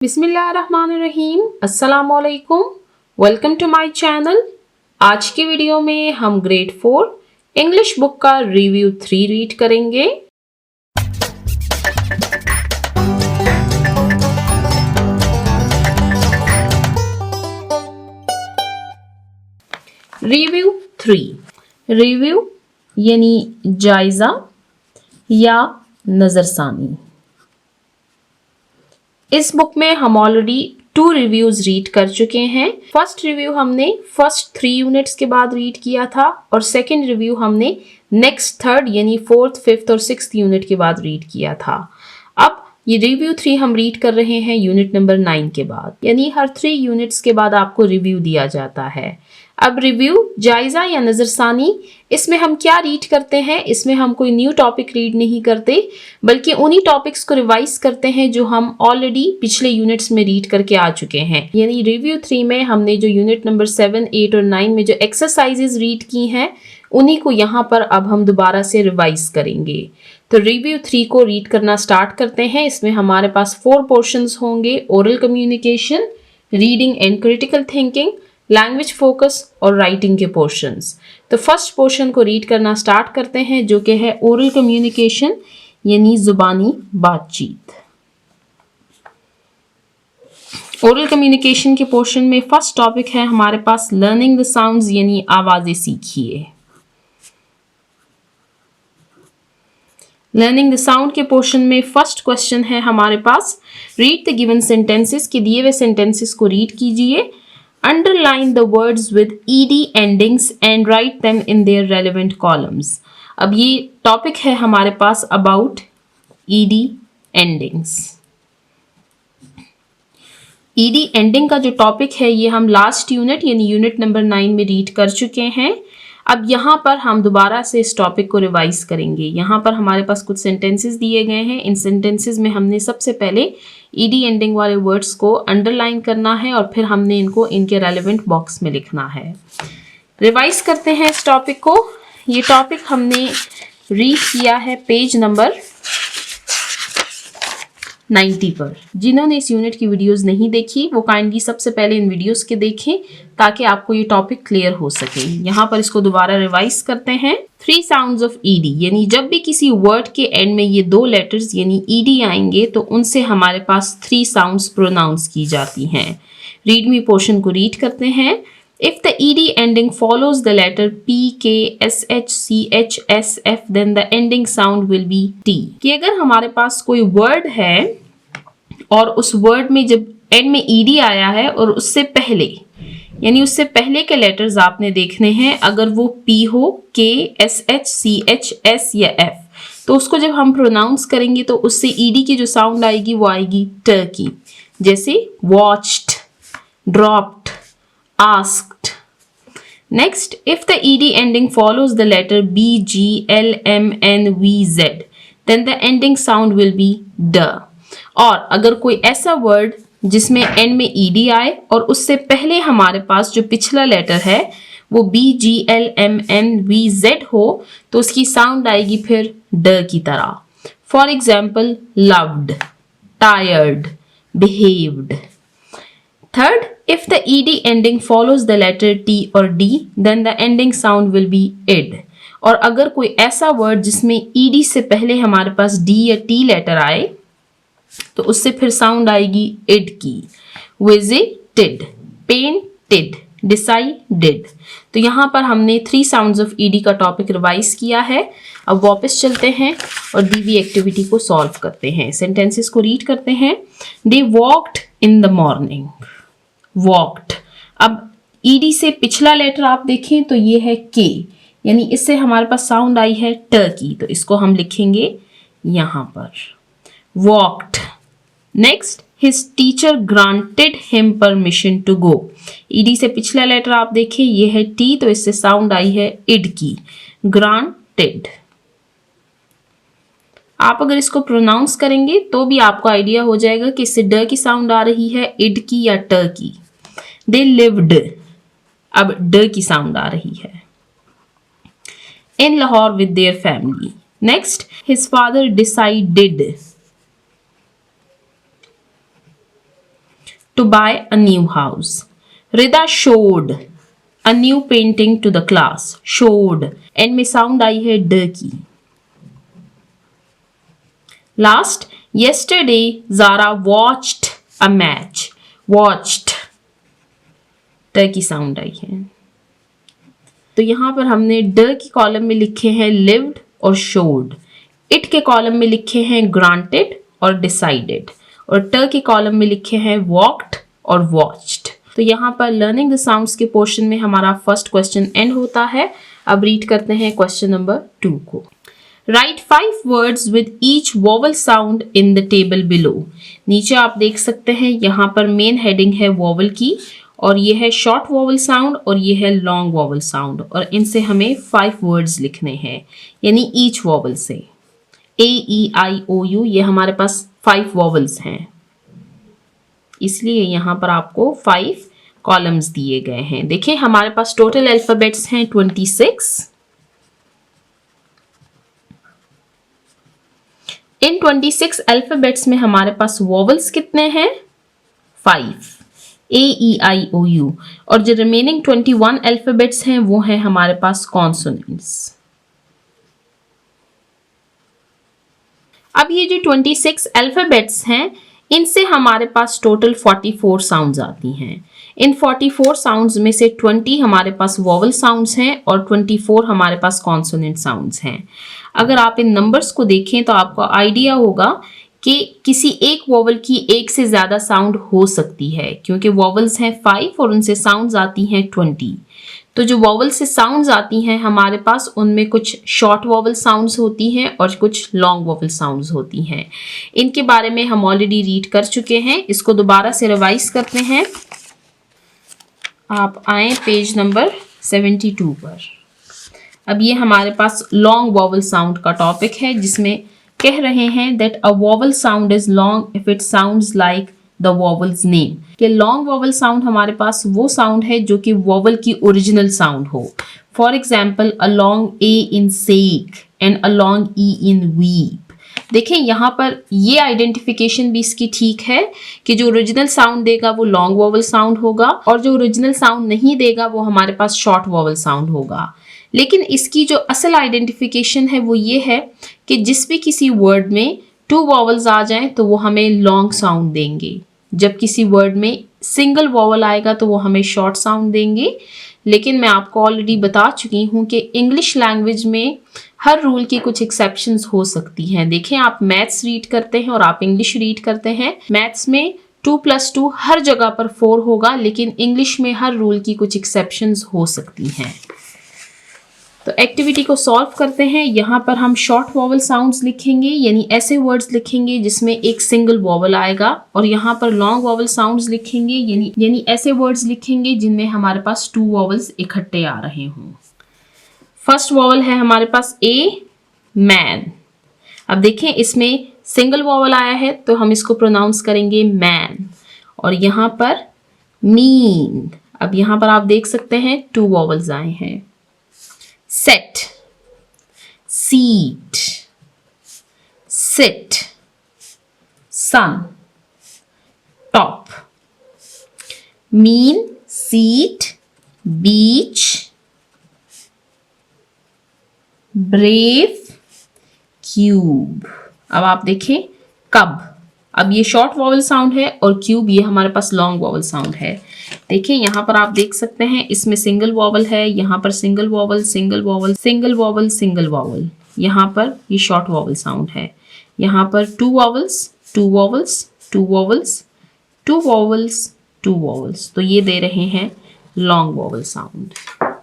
बिस्मिल्लाहिर्रहमानिर्रहीम, अस्सलामुअलैकुम। Welcome to my channel. आज की वीडियो में हम ग्रेड 4 इंग्लिश बुक का रिव्यू 3 रीड करेंगे। रिव्यू 3। रिव्यू यानी जायजा या नजरसानी। इस बुक में हम ऑलरेडी 2 रिव्यूज रीड कर चुके हैं। फर्स्ट रिव्यू हमने फर्स्ट 3 यूनिट्स के बाद रीड किया था और सेकंड रिव्यू हमने नेक्स्ट थर्ड यानी 4th, 5th और 6th यूनिट के बाद रीड किया था। अब ये रिव्यू 3 हम रीड कर रहे हैं यूनिट नंबर 9 के बाद, यानी हर 3 यूनिट्स के बाद आपको रिव्यू दिया जाता है। अब रिव्यू जायजा या नजरसानी, इसमें हम क्या रीड करते हैं? इसमें हम कोई न्यू टॉपिक रीड नहीं करते, बल्कि उन्हीं टॉपिक्स को रिवाइज करते हैं जो हम ऑलरेडी पिछले यूनिट्स में रीड करके आ चुके हैं। यानी रिव्यू 3 में हमने जो यूनिट नंबर 7, 8 और 9 में जो एक्सरसाइजेज रीड की हैं, उन्हीं को यहाँ पर अब हम दोबारा से रिवाइज करेंगे। तो रिव्यू 3 को रीड करना स्टार्ट करते हैं। इसमें हमारे पास 4 पोर्शंस होंगे: oral communication, reading and critical thinking, language focus और राइटिंग के पोर्शंस। तो फर्स्ट पोर्शन को रीड करना स्टार्ट करते हैं, जो कि है ओरल कम्युनिकेशन यानी जुबानी बातचीत। ओरल कम्युनिकेशन के पोर्शन में फर्स्ट टॉपिक है हमारे पास लर्निंग द साउंड्स यानी आवाजें सीखिए। लर्निंग द साउंड के पोर्शन में फर्स्ट क्वेश्चन है हमारे पास, रीड द गिवन सेंटेंसेस, के दिए हुए सेंटेंसेस को रीड कीजिए। Underline the words with ED endings and write them in their relevant columns. अब ये टॉपिक है हमारे पास about ED endings. ED ending का जो टॉपिक है ये हम लास्ट यूनिट यानी यूनिट नंबर 9 में रीड कर चुके हैं। अब यहाँ पर हम दोबारा से इस टॉपिक को रिवाइज करेंगे। यहाँ पर हमारे पास कुछ सेंटेंसेस दिए गए हैं। इन सेंटेंसेस में हमने सबसे पहले ईडी एंडिंग वाले वर्ड्स को अंडरलाइन करना है और फिर हमने इनको इनके रेलेवेंट बॉक्स में लिखना है। रिवाइज करते हैं इस टॉपिक को। ये टॉपिक हमने रीड किया है पेज नंबर 90 पर। जिन्होंने इस यूनिट की वीडियोस नहीं देखी वो काइंडली सबसे पहले इन वीडियोस के देखें ताकि आपको ये टॉपिक क्लियर हो सके। यहाँ पर इसको दोबारा रिवाइज करते हैं। 3 साउंड्स ऑफ ईडी, यानी जब भी किसी वर्ड के एंड में ये 2 लेटर्स यानी ईडी आएंगे तो उनसे हमारे पास 3 साउंड्स प्रोनाउंस की जाती हैं। रीड मी पोर्शन को रीड करते हैं। If the ed ending follows the letter p, k, s, h, c, h, s, f, then the ending sound will be t। कि अगर हमारे पास कोई वर्ड है और उस वर्ड में जब एंड में ed आया है और उससे पहले यानी उससे पहले के लेटर्स आपने देखने हैं, अगर वो p हो, k, s, h, c, h, s या f, तो उसको जब हम प्रोनाउंस करेंगे तो उससे ed की जो साउंड आएगी वो आएगी t की। जैसे watched, dropped, asked। Next, if the ed ending follows the letter b, g, l, m, n, v, z, then the ending sound will be d। और अगर कोई ऐसा वर्ड जिसमें एंड में ed आए और उससे पहले हमारे पास जो पिछला लेटर है वो b, g, l, m, n, v, z हो तो उसकी साउंड आएगी फिर d की तरह। For example loved, tired, behaved। Third, if the ed ending follows the letter t or d, then the ending sound will be id। और अगर कोई ऐसा वर्ड जिसमें ed से पहले हमारे पास d या t लेटर आए तो उससे फिर साउंड आएगी id की। visited, painted, decided। तो यहाँ पर हमने 3 साउंड्स ऑफ ed का टॉपिक रिवाइज किया है। अब वापस चलते हैं और दी हुई एक्टिविटी को सॉल्व करते हैं। सेंटेंसेस को रीड करते हैं। They walked in the morning। Walked. अब ईडी से पिछला लेटर आप देखें तो ये है के, यानी इससे हमारे पास साउंड आई है ट की, तो इसको हम लिखेंगे यहां पर walked. Next, his teacher granted him permission to go. ED से पिछला लेटर आप देखें ये है टी, तो इससे साउंड आई है इड की, ग्रांटेड। आप अगर इसको प्रोनाउंस करेंगे तो भी आपको आइडिया हो जाएगा कि इससे ड की साउंड आ रही है इड की या ट की। They lived, अब ड की साउंड आ रही है। In Lahore with their family। Next, his father decided। to buy a new house. Rida showed a new painting to the class. Showed, and में साउंड आई है ड की. Last, yesterday Zara watched a match. Watched, ट की sound आई है. तो यहां पर हमने ड की कॉलम में लिखे हैं lived और showed. इट के कॉलम में लिखे हैं granted और decided. और ट के कॉलम में लिखे हैं walked और watched. तो यहाँ पर लर्निंग द साउंड्स के पोर्शन में हमारा फर्स्ट क्वेश्चन एंड होता है. अब रीड करते हैं क्वेश्चन नंबर 2 को. Right 5 words with each vowel sound in the table below. नीचे आप देख सकते हैं यहाँ पर मेन हेडिंग है वोवल की, और ये है शॉर्ट वोवल साउंड और ये है लॉन्ग वोवल साउंड, और इनसे हमें 5 वर्ड्स लिखने हैं, यानी ईच वोवल से. AEIOU ये हमारे पास 5 वोवल्स हैं, इसलिए यहाँ पर आपको 5 कॉलम्स दिए गए हैं. देखिए हमारे पास टोटल अल्फाबेट्स हैं 26. इन 26 अल्फाबेट्स में हमारे पास वोवल्स कितने हैं? 5. AEIOU. और जो रिमेनिंग 21 अल्फाबेट्स हैं वो हैं हमारे पास कॉन्सोनेंट्स. अब ये जो 26 अल्फाबेट्स हैं इनसे हमारे पास टोटल 44 साउंड्स आती हैं. इन 44 साउंड्स में से 20 हमारे पास वोवल साउंड्स हैं और 24 हमारे पास कॉन्सोनेंट साउंड्स हैं. अगर आप इन नंबर्स को देखें तो आपको आइडिया होगा कि किसी एक वोवल की एक से ज़्यादा साउंड हो सकती है, क्योंकि वोवल्स हैं 5 और उनसे साउंड्स आती हैं 20. तो जो वोवल से साउंड्स आती हैं हमारे पास उनमें कुछ शॉर्ट वोवल साउंड्स होती हैं और कुछ लॉन्ग वोवल साउंड्स होती हैं. इनके बारे में हम ऑलरेडी रीड कर चुके हैं. इसको दोबारा से रिवाइज करते हैं. आप आए पेज नंबर 72 पर. अब ये हमारे पास लॉन्ग वोवल साउंड का टॉपिक है, जिसमें कह रहे हैं that a vowel sound is long if it sounds like the vowel's name. कि लॉन्ग वोवल साउंड हमारे पास वो साउंड है जो कि वोवल की ओरिजिनल साउंड हो. For example a long A in sake and a long E in weep. देखें यहाँ पर ये आइडेंटिफिकेशन भी इसकी ठीक है कि जो ओरिजिनल साउंड देगा वो लॉन्ग वोवल साउंड होगा और जो ओरिजिनल साउंड नहीं देगा वो हमारे पास शॉर्ट वोवल साउंड होगा. लेकिन इसकी जो असल आइडेंटिफिकेशन है वो ये है कि जिस भी किसी वर्ड में 2 वोवल्स आ जाएं तो वो हमें लॉन्ग साउंड देंगे, जब किसी वर्ड में सिंगल वोवल आएगा तो वो हमें शॉर्ट साउंड देंगे. लेकिन मैं आपको ऑलरेडी बता चुकी हूँ कि इंग्लिश लैंग्वेज में हर रूल की कुछ एक्सेप्शंस हो सकती हैं. देखें आप मैथ्स रीड करते हैं और आप इंग्लिश रीड करते हैं. मैथ्स में 2 + 2 हर जगह पर 4 होगा, लेकिन इंग्लिश में हर रूल की कुछ एक्सेप्शंस हो सकती हैं. तो एक्टिविटी को सॉल्व करते हैं. यहाँ पर हम शॉर्ट वोवल साउंड्स लिखेंगे, यानी ऐसे वर्ड्स लिखेंगे जिसमें एक सिंगल वोवल आएगा, और यहाँ पर लॉन्ग वोवल साउंड्स लिखेंगे, यानी ऐसे वर्ड्स लिखेंगे जिनमें हमारे पास 2 वोवल्स इकट्ठे आ रहे हों. फर्स्ट वोवल है हमारे पास ए, मैन. अब देखें इसमें सिंगल वोवल आया है तो हम इसको प्रोनाउंस करेंगे मैन. और यहाँ पर मीन. अब यहाँ पर आप देख सकते हैं 2 वोवल्स आए हैं. set, seat, sit, sun, top. mean, seat, beach, brave, cube. अब आप देखें कब. अब ये शॉर्ट वोवल साउंड है और क्यूब ये हमारे पास लॉन्ग वोवल साउंड है. देखिए यहाँ पर आप देख सकते हैं इसमें सिंगल वोवल है, यहाँ पर single vowel, single vowel, single vowel, single vowel. यहाँ पर ये शॉर्ट वोवल साउंड है. यहाँ पर 2 vowels, 2 vowels, 2 vowels, 2 vowels, 2 vowels. तो ये दे रहे हैं लॉन्ग वोवल साउंड.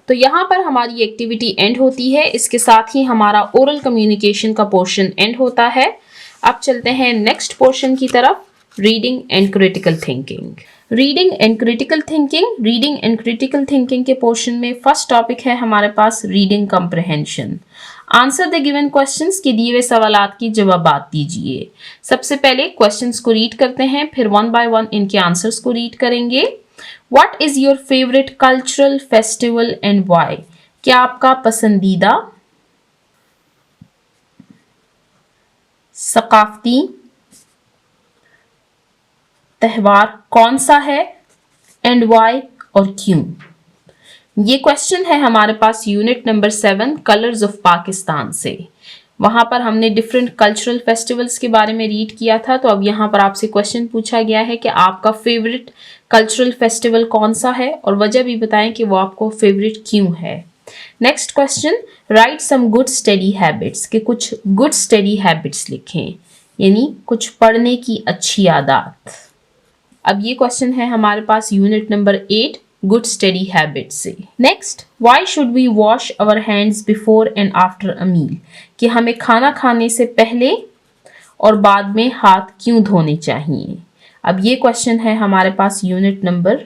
तो यहाँ पर हमारी एक्टिविटी एंड होती है. इसके साथ ही हमारा ओरल कम्युनिकेशन का पोर्शन एंड होता है. अब चलते हैं नेक्स्ट पोर्शन की तरफ, reading and critical thinking. Reading and critical thinking. Reading and critical thinking के पोर्शन में फर्स्ट टॉपिक है हमारे पास reading comprehension. Answer the given questions के दिए हुए सवालात की जवाबात दीजिए. सबसे पहले क्वेश्चंस को रीड करते हैं, फिर 1 by 1 इनके आंसर्स को रीड करेंगे. What is your favourite cultural festival and why. क्या आपका पसंदीदा सकाफती त्योहार कौन सा है एंड वाई और क्यों। ये क्वेश्चन है हमारे पास unit number 7 colours of Pakistan से। वहां पर हमने डिफरेंट कल्चरल फेस्टिवल्स के बारे में रीड किया था, तो अब यहाँ पर आपसे क्वेश्चन पूछा गया है कि आपका फेवरेट कल्चरल फेस्टिवल कौन सा है और वजह भी बताएं कि वो आपको फेवरेट क्यों है। Next question, write some good study habits, के कुछ गुड स्टडी हैबिट्स लिखें, यानी कुछ पढ़ने की अच्छी आदत। अब ये क्वेश्चन है हमारे पास unit number 8 good study habit से। Next, why should we wash our hands before and after a meal, कि हमें खाना खाने से पहले और बाद में हाथ क्यों धोने चाहिए। अब ये क्वेश्चन है हमारे पास यूनिट नंबर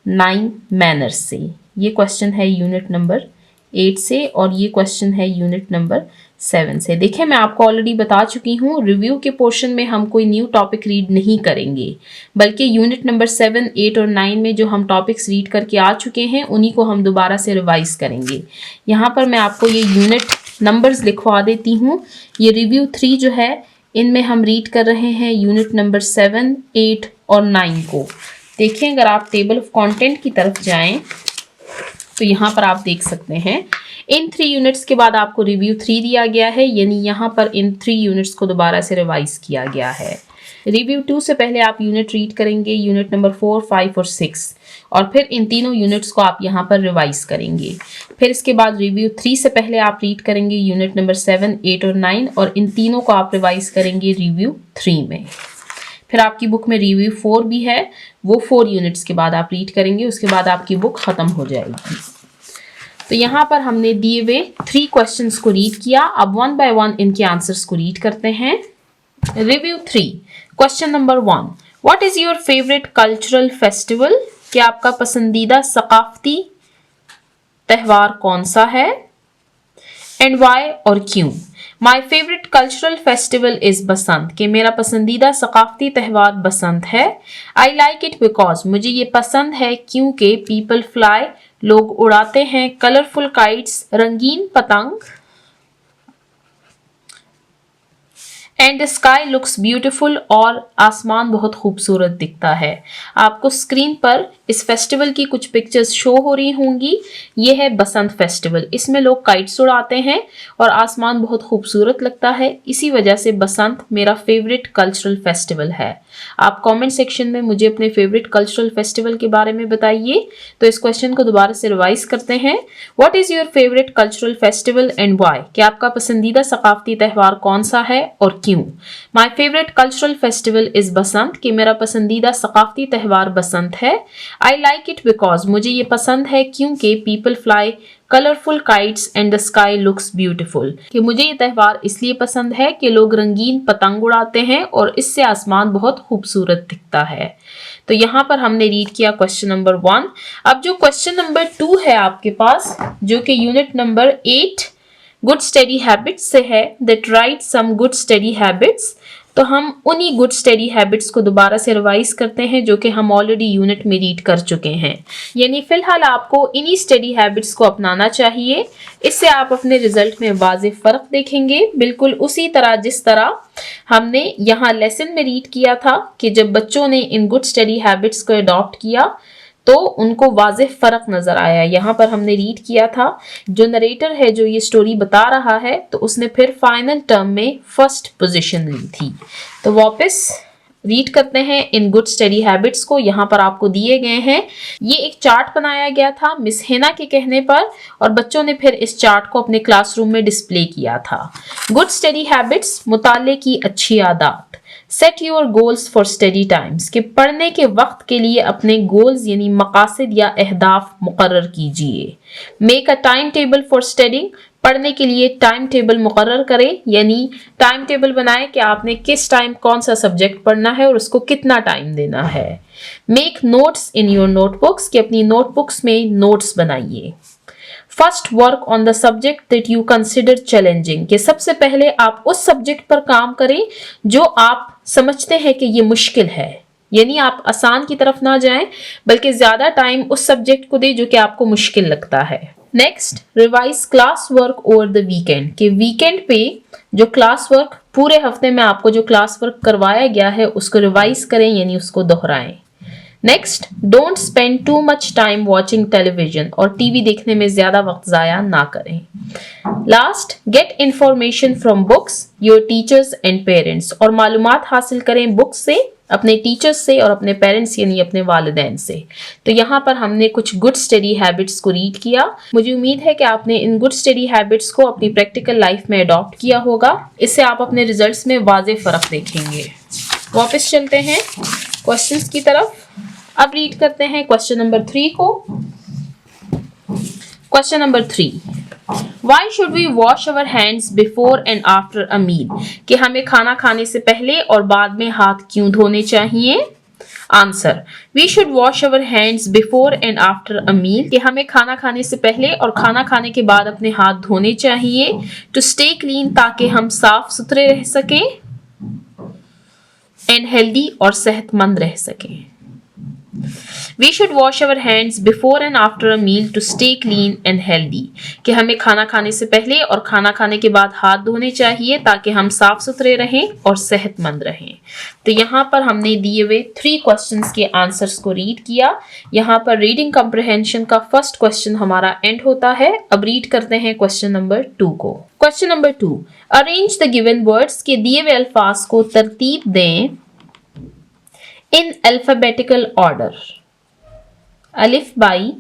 9 मैनर्स से। ये क्वेश्चन है यूनिट नंबर 8 से और ये क्वेश्चन है यूनिट नंबर 7 से। देखिए मैं आपको ऑलरेडी बता चुकी हूँ, रिव्यू के पोर्शन में हम कोई न्यू टॉपिक रीड नहीं करेंगे, बल्कि यूनिट नंबर 7, 8 और 9 में जो हम टॉपिक्स रीड करके आ चुके हैं उन्हीं को हम दोबारा से रिवाइज करेंगे। यहाँ पर मैं आपको ये यूनिट नंबर्स लिखवा देती हूँ। ये रिव्यू 3 जो है इनमें हम रीड कर रहे हैं यूनिट नंबर 7, 8 और 9 को। देखिए अगर आप टेबल ऑफ कंटेंट की तरफ जाएं तो यहाँ पर आप देख सकते हैं इन 3 यूनिट्स के बाद आपको रिव्यू 3 दिया गया है, यानी यहाँ पर इन 3 यूनिट्स को दोबारा से रिवाइज किया गया है। रिव्यू 2 से पहले आप यूनिट रीड करेंगे यूनिट नंबर 4, 5 और 6 और फिर इन तीनों यूनिट्स को आप यहाँ पर रिवाइज करेंगे। फिर इसके बाद रिव्यू 3 से पहले आप रीड करेंगे यूनिट नंबर 7, 8 और 9 और इन तीनों को आप रिवाइज करेंगे रिव्यू 3 में। फिर आपकी बुक में रिव्यू 4 भी है, वो 4 यूनिट्स के बाद आप रीड करेंगे, उसके बाद आपकी बुक खत्म हो जाएगी। तो यहाँ पर हमने दिए हुए 3 क्वेश्चंस को रीड किया। अब 1 बाय 1 इनके आंसर्स को रीड करते हैं। Review 3, question number 1, what is your favourite cultural festival, क्या आपका पसंदीदा सकाफती त्योहार कौन सा है एंड वाई और क्यों। My favourite cultural festival is Basant, कि मेरा पसंदीदा सकाफती त्यौहार बसंत है। आई लाइक इट बिकॉज, मुझे ये पसंद है क्योंकि पीपल फ्लाई, लोग उड़ाते हैं, कलरफुल काइट्स, रंगीन पतंग, एंड स्काई लुक्स ब्यूटिफुल, और आसमान बहुत खूबसूरत दिखता है। आपको स्क्रीन पर इस फेस्टिवल की कुछ पिक्चर्स शो हो रही होंगी। ये है बसंत फेस्टिवल, इसमें लोग काइट्स उड़ाते हैं और आसमान बहुत खूबसूरत लगता है, इसी वजह से बसंत मेरा फेवरेट कल्चरल फेस्टिवल है। आप कमेंट सेक्शन में मुझे अपने फेवरेट कल्चरल फेस्टिवल के बारे में बताइए। तो इस क्वेश्चन को दोबारा से रिवाइज करते हैं। What is your favourite cultural festival and why, कि आपका पसंदीदा सकाफती त्यौहार कौन सा है और क्यों। My favourite cultural festival is Basant, कि मेरा पसंदीदा सकाफती त्यौहार बसंत है। आई लाइक इट बिकॉज, मुझे ये पसंद है क्योंकि people fly colourful kites and the sky looks beautiful, कि मुझे ये त्यौहार इसलिए पसंद है कि लोग रंगीन पतंग उड़ाते हैं और इससे आसमान बहुत खूबसूरत दिखता है। तो यहाँ पर हमने रीड किया क्वेश्चन नंबर 1। अब जो क्वेश्चन नंबर 2 है आपके पास, जो कि unit number 8 good study habits से है, that write some good study habits, तो हम उन्हीं गुड स्टडी हैबिट्स को दोबारा से रिवाइज करते हैं जो कि हम ऑलरेडी यूनिट में रीड कर चुके हैं। यानी फिलहाल आपको इन्हीं स्टडी हैबिट्स को अपनाना चाहिए, इससे आप अपने रिजल्ट में वाज़ेह फ़र्क देखेंगे, बिल्कुल उसी तरह जिस तरह हमने यहाँ लेसन में रीड किया था कि जब बच्चों ने इन गुड स्टडी हैबिट्स को अडॉप्ट किया तो उनको वाज़ेह फ़र्क नज़र आया। यहाँ पर हमने रीड किया था, जो नरेटर है जो ये स्टोरी बता रहा है, तो उसने फिर फाइनल टर्म में फर्स्ट पोजीशन ली थी। तो वापस रीड करते हैं इन गुड स्टडी हैबिट्स को। यहाँ पर आपको दिए गए हैं, ये एक चार्ट बनाया गया था मिस हेना के कहने पर और बच्चों ने फिर इस चार्ट को अपने क्लासरूम में डिस्प्ले किया था। गुड स्टडी हैबिट्स, मुताले की अच्छी आदत। Set your goals for study times, कि पढ़ने के वक्त के लिए अपने गोल्स यानी मकासद या अहदाफ मुकर्रर कीजिए। Make a time table for studying, पढ़ने के लिए टाइम टेबल मुकर्रर करें, यानी टाइम टेबल बनाएं कि आपने किस टाइम कौन सा सब्जेक्ट पढ़ना है और उसको कितना टाइम देना है। Make notes in your notebooks, कि अपनी नोटबुक्स में नोट्स बनाइए। First work on the subject that you consider challenging, कि सबसे पहले आप उस सब्जेक्ट पर काम करें जो आप समझते हैं कि ये मुश्किल है, यानी आप आसान की तरफ ना जाएं बल्कि ज्यादा टाइम उस सब्जेक्ट को दें जो कि आपको मुश्किल लगता है। Next, revise class work over the weekend, कि वीकेंड पे जो क्लास वर्क पूरे हफ्ते में आपको जो क्लास वर्क करवाया गया है उसको रिवाइज करें, यानी उसको दोहराएं। Next, don't spend too much time watching television, और टीवी देखने में ज्यादा वक्त जाया ना करें। Last, get information from books, your teachers and parents, और मालूमात हासिल करें बुक्स से, अपने टीचर्स से और अपने पेरेंट्स यानी अपने वालिदैन से। तो यहाँ पर हमने कुछ गुड स्टडी हैबिट्स को रीड किया। मुझे उम्मीद है कि आपने इन गुड स्टडी हैबिट्स को अपनी प्रैक्टिकल लाइफ में अडॉप्ट किया होगा। इससे आप अपने रिजल्ट्स में वाज़ेह फर्क देखेंगे। वापस चलते हैं क्वेश्चंस की तरफ। अब रीड करते हैं क्वेश्चन नंबर 3 को। Question number 3, Why should we wash our hands before and after a meal? कि हमें खाना खाने से पहले और बाद में हाथ क्यों धोने चाहिए? Answer, We should wash our hands before and after a meal, कि हमें खाना खाने से पहले और खाना खाने के बाद अपने हाथ धोने चाहिए। To stay clean, ताकि हम साफ सुथरे रह सकें, and healthy, और सेहतमंद रह सकें। We should wash our hands before and after a meal to stay clean and healthy, कि हमें खाना खाने से पहले और खाना खाने के बाद हाथ धोने चाहिए ताकि हम साफ सुथरे रहें और सेहतमंद रहें। तो यहाँ पर हमने दिए हुए 3 क्वेश्चंस के आंसर्स को रीड किया। यहाँ पर रीडिंग कम्प्रिहेंशन का फर्स्ट क्वेश्चन हमारा एंड होता है। अब रीड करते हैं क्वेश्चन नंबर 2 को। Question number 2, arrange the given words, के दिए हुए अल्फाज को तरतीब दें इन अल्फाबेटिकल ऑर्डर, अलिफ बाई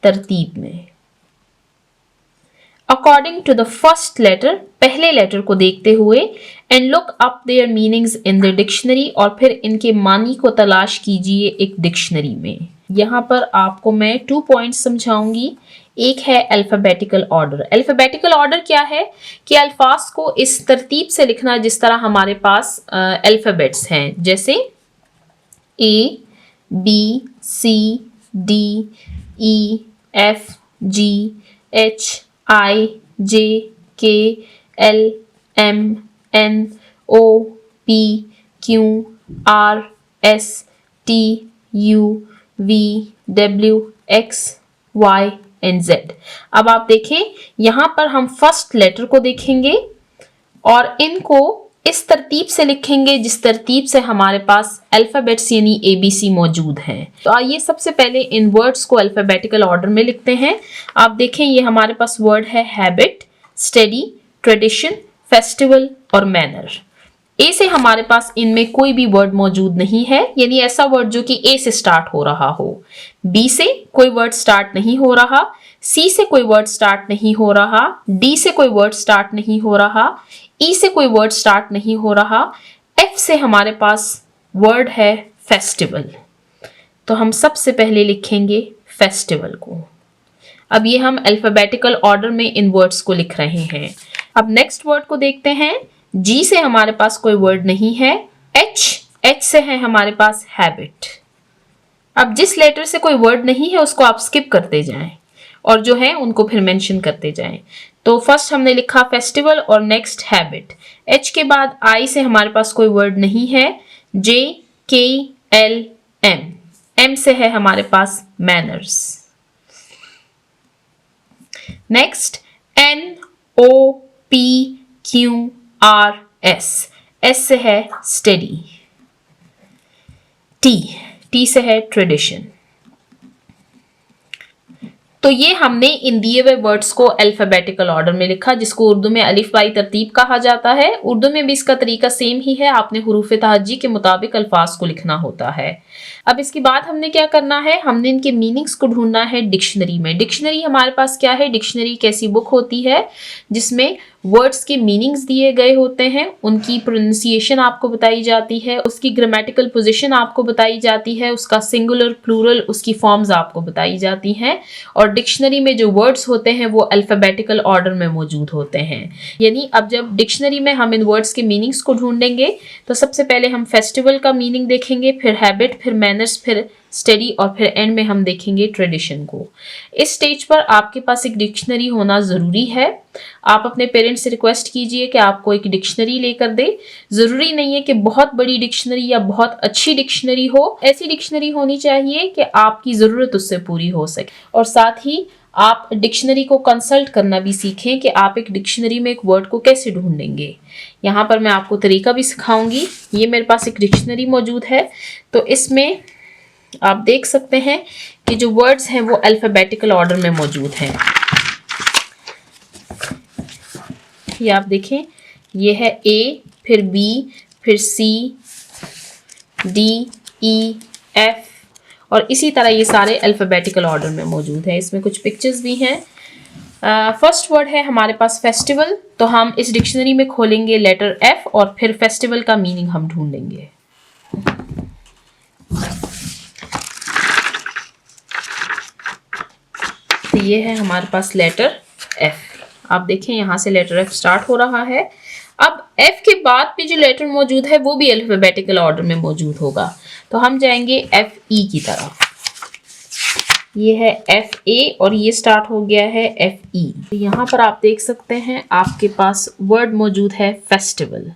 तरतीब में। According to the first letter, पहले लेटर को देखते हुए, and look up their meanings in the dictionary, और फिर इनके मानी को तलाश कीजिए एक डिक्शनरी में। यहाँ पर आपको मैं 2 पॉइंट्स समझाऊंगी। एक है अल्फाबेटिकल ऑर्डर। अल्फाबेटिकल ऑर्डर क्या है कि अल्फाज को इस तरतीब से लिखना जिस तरह हमारे पास अल्फाबेट्स हैं, जैसे A, B, C, D, E, F, G, H, I, J, K, L, M, N, O, P, Q, R, S, T, U, V, W, X, Y and Z। अब आप देखें, यहाँ पर हम फर्स्ट लेटर को देखेंगे और इनको इस तरतीब से लिखेंगे जिस तरतीब से हमारे पास अल्फाबेट्स यानी ABC मौजूद हैं। तो आइए सबसे पहले इन वर्ड्स को अल्फाबेटिकल ऑर्डर में लिखते हैं। आप देखें, ये हमारे पास वर्ड है हैबिट, स्टडी, ट्रेडिशन, फेस्टिवल और मैनर। ए से हमारे पास इनमें कोई भी वर्ड मौजूद नहीं है, यानी ऐसा वर्ड जो कि ए से स्टार्ट हो रहा हो। बी से कोई वर्ड स्टार्ट नहीं हो रहा, सी से कोई वर्ड स्टार्ट नहीं हो रहा, डी से कोई वर्ड स्टार्ट नहीं हो रहा, ई से कोई वर्ड स्टार्ट नहीं हो रहा, एफ से हमारे पास वर्ड है फेस्टिवल। तो हम सबसे पहले लिखेंगे फेस्टिवल को। अब ये हम अल्फाबेटिकल ऑर्डर में इन वर्ड्स को लिख रहे हैं। अब नेक्स्ट वर्ड को देखते हैं। जी से हमारे पास कोई वर्ड नहीं है। एच से है हमारे पास हैबिट। अब जिस लेटर से कोई वर्ड नहीं है उसको आप स्किप करते जाएं और जो है उनको फिर मेंशन करते जाएं। तो फर्स्ट हमने लिखा फेस्टिवल और नेक्स्ट हैबिट। एच के बाद आई से हमारे पास कोई वर्ड नहीं है। जे, के, एल, एम। एम से है हमारे पास manners. Next N, O, P, Q, R, S. S से है स्टडी। टी से है ट्रेडिशन। तो ये हमने इन दिए हुए वर्ड्स को अल्फाबेटिकल ऑर्डर में लिखा, जिसको उर्दू में अलिफ बाई तरतीब कहा जाता है। उर्दू में भी इसका तरीका सेम ही है, आपने हुरूफ तहज्जी के मुताबिक अल्फाज को लिखना होता है। अब इसके बाद हमने क्या करना है, हमने इनके मीनिंग्स को ढूंढना है डिक्शनरी में। डिक्शनरी हमारे पास क्या है, डिक्शनरी एक ऐसी बुक होती है जिसमें वर्ड्स के मीनिंग्स दिए गए होते हैं, उनकी प्रोनाउंसिएशन आपको बताई जाती है, उसकी ग्रामेटिकल पोजीशन आपको बताई जाती है, उसका सिंगुलर प्लूरल उसकी फॉर्म्स आपको बताई जाती हैं। और डिक्शनरी में जो वर्ड्स होते हैं वो अल्फाबेटिकल ऑर्डर में मौजूद होते हैं। यानी अब जब डिक्शनरी में हम इन वर्ड्स के मीनिंग्स को ढूंढेंगे तो सबसे पहले हम फेस्टिवल का मीनिंग देखेंगे, फिर हैबिट, फिर मैनर्स, फिर स्टडी और फिर एंड में हम देखेंगे ट्रेडिशन को। इस स्टेज पर आपके पास एक डिक्शनरी होना ज़रूरी है। आप अपने पेरेंट्स से रिक्वेस्ट कीजिए कि आपको एक डिक्शनरी लेकर दे। ज़रूरी नहीं है कि बहुत बड़ी डिक्शनरी या बहुत अच्छी डिक्शनरी हो, ऐसी डिक्शनरी होनी चाहिए कि आपकी ज़रूरत उससे पूरी हो सके। और साथ ही आप डिक्शनरी को कंसल्ट करना भी सीखें कि आप एक डिक्शनरी में एक वर्ड को कैसे ढूंढेंगे। यहाँ पर मैं आपको तरीका भी सिखाऊंगी। ये मेरे पास एक डिक्शनरी मौजूद है, तो इसमें आप देख सकते हैं कि जो वर्ड्स हैं वो अल्फ़ाबेटिकल ऑर्डर में मौजूद हैं। ये आप देखें, ये है ए, फिर बी, फिर सी, डी, ई, एफ और इसी तरह ये सारे अल्फ़ाबेटिकल ऑर्डर में मौजूद है। इसमें कुछ पिक्चर्स भी हैं। फर्स्ट वर्ड है हमारे पास फेस्टिवल, तो हम इस डिक्शनरी में खोलेंगे लेटर एफ और फिर फेस्टिवल का मीनिंग हम ढूंढेंगे। तो ये है हमारे पास लेटर एफ। आप देखें यहाँ से लेटर एफ स्टार्ट हो रहा है। अब एफ के बाद भी जो लेटर मौजूद है वो भी अल्फ़ाबेटिकल ऑर्डर में मौजूद होगा, तो हम जाएंगे एफ ई की तरफ। ये है एफ ए और ये स्टार्ट हो गया है एफ ई। तो यहाँ पर आप देख सकते हैं आपके पास वर्ड मौजूद है फेस्टिवल।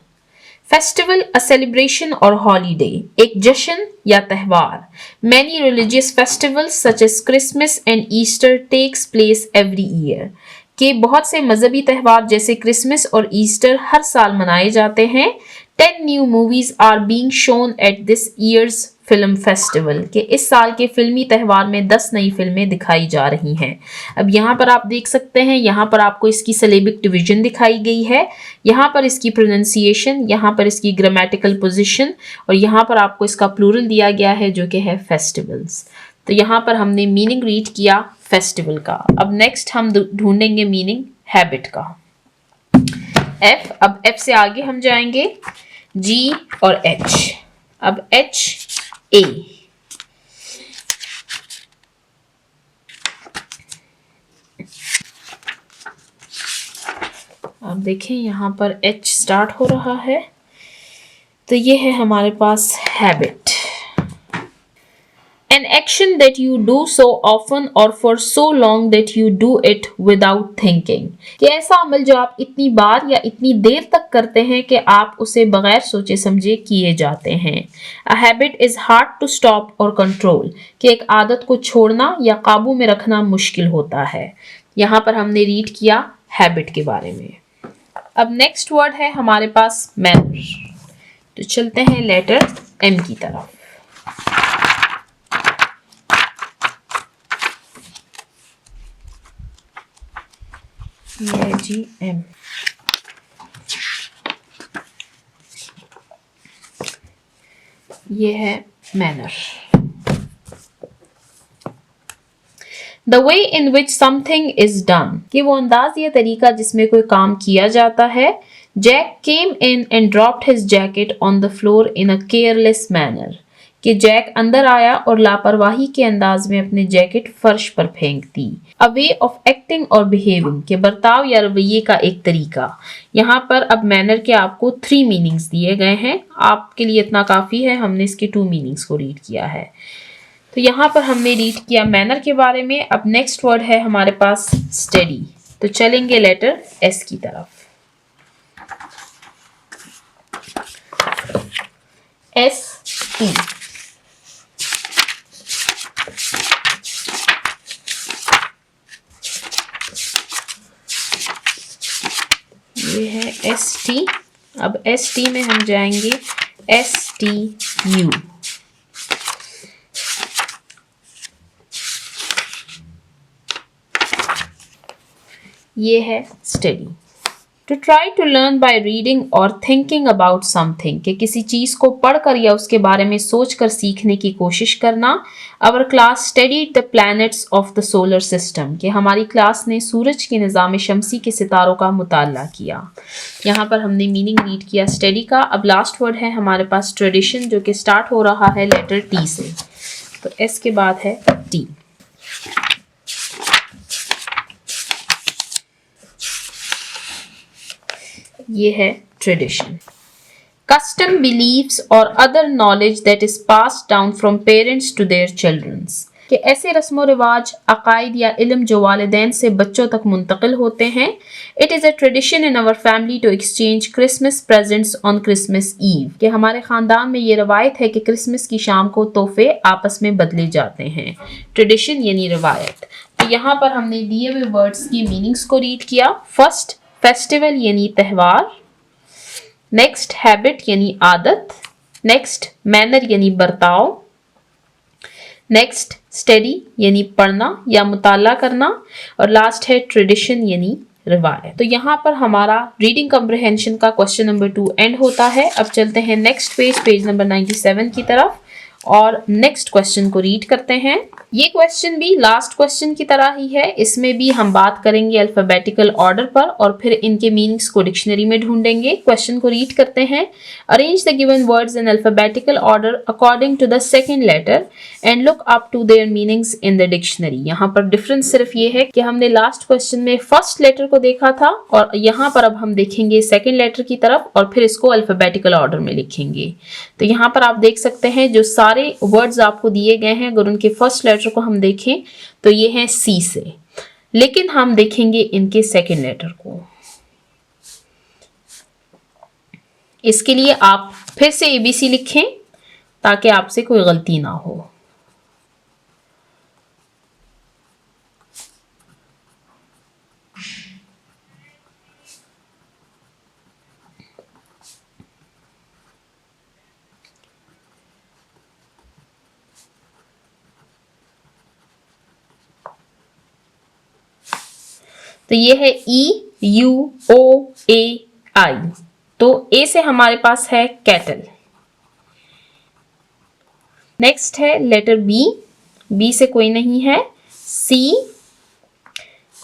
फेस्टिवल अ सेलिब्रेशन और हॉलीडे, एक जश्न या त्यौहार। Many religious festivals such as Christmas and Easter takes place every year, के बहुत से मजहबी त्यौहार जैसे क्रिसमस और ईस्टर हर साल मनाए जाते हैं। 10 new movies are being shown at this years film festival, के इस साल के फिल्मी त्यौहार में 10 नई फिल्में दिखाई जा रही हैं। अब यहाँ पर आप देख सकते हैं, यहाँ पर आपको इसकी सिलेबिक डिवीजन दिखाई गई है, यहाँ पर इसकी प्रोनाउंसिएशन, यहाँ पर इसकी ग्रामेटिकल पोजीशन और यहाँ पर आपको इसका प्लूरल दिया गया है जो कि है फेस्टिवल्स। तो यहाँ पर हमने मीनिंग रीड किया फेस्टिवल का। अब नेक्स्ट हम ढूंढेंगे मीनिंग हैबिट का। एफ, अब एफ से आगे हम जाएंगे जी और एच। अब एच ए, अब देखें यहाँ पर एच स्टार्ट हो रहा है, तो ये है हमारे पास habit. An action that you do so often or for so long that you do it without thinking, कि ऐसा अमल जो आप इतनी बार या इतनी देर तक करते हैं कि आप उसे बगैर सोचे समझे किए जाते हैं। A habit is hard to stop or control, कि एक आदत को छोड़ना या काबू में रखना मुश्किल होता है। यहाँ पर हमने रीड किया हैबिट के बारे में। अब नेक्स्ट वर्ड है हमारे पास मैनर, तो चलते हैं लेटर एम की तरफ। ये है जी एम। ये है manner. The way in which something is done, कि वो अंदाज या तरीका जिसमें कोई काम किया जाता है। Jack came in and dropped his jacket on the floor in a careless manner, कि जैक अंदर आया और लापरवाही के अंदाज में अपने जैकेट फर्श पर फेंक दी। अ वे ऑफ एक्टिंग और बिहेविंग, के बर्ताव या रवैये का एक तरीका। यहाँ पर अब मैनर के आपको 3 मीनिंग्स दिए गए हैं, आपके लिए इतना काफ़ी है, हमने इसके 2 मीनिंग्स को रीड किया है। तो यहाँ पर हमने रीड किया मैनर के बारे में। अब नेक्स्ट वर्ड है हमारे पास स्टडी, तो चलेंगे लेटर एस की तरफ। एस टी, ये है एस टी। अब एस टी में हम जाएंगे एस टी यू। ये है study. To try to learn by reading और थिंकिंग अबाउट समथिंग, कि किसी चीज़ को पढ़कर या उसके बारे में सोचकर सीखने की कोशिश करना। Our class studied the planets of the solar system, कि हमारी क्लास ने सूरज के निज़ाम शमसी के सितारों का मुताला किया। यहाँ पर हमने मीनिंग रीड किया स्टडी का। अब लास्ट वर्ड है हमारे पास ट्रेडिशन, जो कि स्टार्ट हो रहा है लेटर टी से, तो एस के बाद है टी। ये है ट्रेडिशन। कस्टम, बिलीव्स और other knowledge that is passed down from parents to their childrens, कि ऐसे रस्म रिवाज, अकायद या इल्म जो वालिदैन से बच्चों तक मुंतकिल होते हैं। It is a tradition in our family to exchange Christmas presents on Christmas Eve, कि हमारे ख़ानदान में ये रवायत है कि क्रिसमस की शाम को तोहफे आपस में बदले जाते हैं। ट्रेडिशन यानी रवायत। तो यहाँ पर हमने दिए हुए वर्ड्स की मीनिंग्स को रीड किया। फर्स्ट, फेस्टिवल यानी त्यौहार। नेक्स्ट, हैबिट यानी आदत। नेक्स्ट, मैनर यानी बर्ताव। नेक्स्ट, स्टडी यानी पढ़ना या मुताला करना। और लास्ट है ट्रेडिशन यानी रिवायत। तो यहाँ पर हमारा रीडिंग कम्प्रहेंशन का क्वेश्चन नंबर 2 एंड होता है। अब चलते हैं नेक्स्ट पेज नंबर 97 की तरफ और नेक्स्ट क्वेश्चन को रीड करते हैं। ये क्वेश्चन भी लास्ट क्वेश्चन की तरह ही है। इसमें भी हम बात करेंगे अल्फाबेटिकल ऑर्डर पर और फिर इनके मीनिंग्स को डिक्शनरी में ढूंढेंगे। क्वेश्चन को रीड करते हैं। Arrange the given words in alphabetical order according to the second letter and look up to their meanings in the dictionary. यहाँ पर डिफरेंस सिर्फ ये है कि हमने लास्ट क्वेश्चन में फर्स्ट लेटर को देखा था और यहाँ पर अब हम देखेंगे सेकंड लेटर की तरफ और फिर इसको अल्फाबेटिकल ऑर्डर में लिखेंगे। तो यहाँ पर आप देख सकते हैं जो सारे वर्ड्स आपको दिए गए हैं, अगर उनके फर्स्ट लेटर को हम देखें तो ये है सी से, लेकिन हम देखेंगे इनके सेकंड लेटर को। इसके लिए आप फिर से एबीसी लिखें ताकि आपसे कोई गलती ना हो। तो ये है ई यू ओ ए आई। तो ए से हमारे पास है कैटल। नेक्स्ट है लेटर बी, बी से कोई नहीं है। सी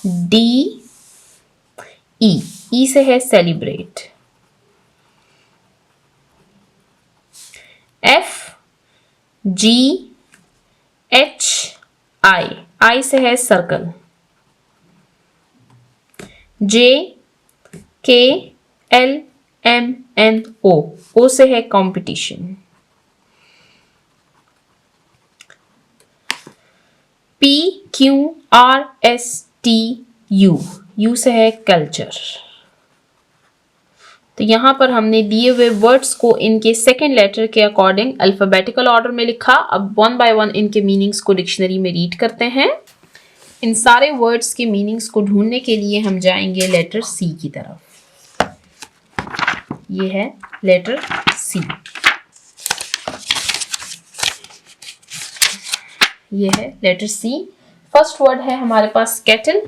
डी ई, ई से है celebrate. F G H I, I से है circle. J K L M N O, O से है competition. P Q R S T U, U से है कल्चर। तो यहां पर हमने दिए हुए वर्ड्स को इनके सेकेंड लेटर के अकॉर्डिंग अल्फाबेटिकल ऑर्डर में लिखा। अब वन बाय वन इनके मीनिंग्स को डिक्शनरी में रीड करते हैं। इन सारे वर्ड्स के मीनिंग्स को ढूंढने के लिए हम जाएंगे लेटर सी की तरफ। ये है लेटर सी, ये है लेटर सी। फर्स्ट वर्ड है हमारे पास कैटल,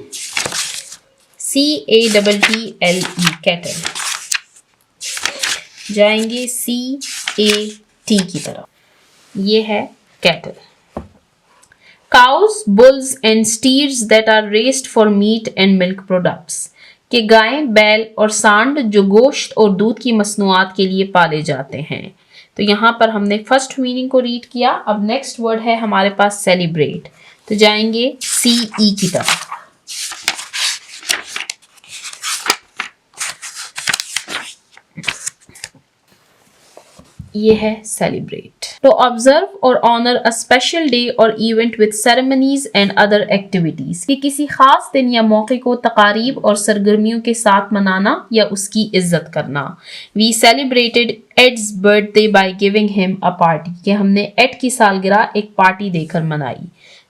CATTLE कैटल। जाएंगे CAT की तरफ, ये है cattle. Cows, bulls and steers that are raised for meat and milk products, कि गायें, बैल और सांड जो गोश्त और दूध की मसनूआत के लिए पाले जाते हैं। तो यहाँ पर हमने फर्स्ट मीनिंग को रीड किया। अब नेक्स्ट वर्ड है हमारे पास सेलिब्रेट। तो जाएंगे CE की तरफ। ये है सेलिब्रेट। तो ऑब्जर्व और ऑनर अ स्पेशल डे और event with ceremonies and other activities, कि किसी खास दिन या मौके को तकारीब और सरगर्मियों के साथ मनाना या उसकी इज्जत करना। We celebrated Ed's birthday by giving him a party, कि हमने एड की सालगिरह एक पार्टी देकर मनाई।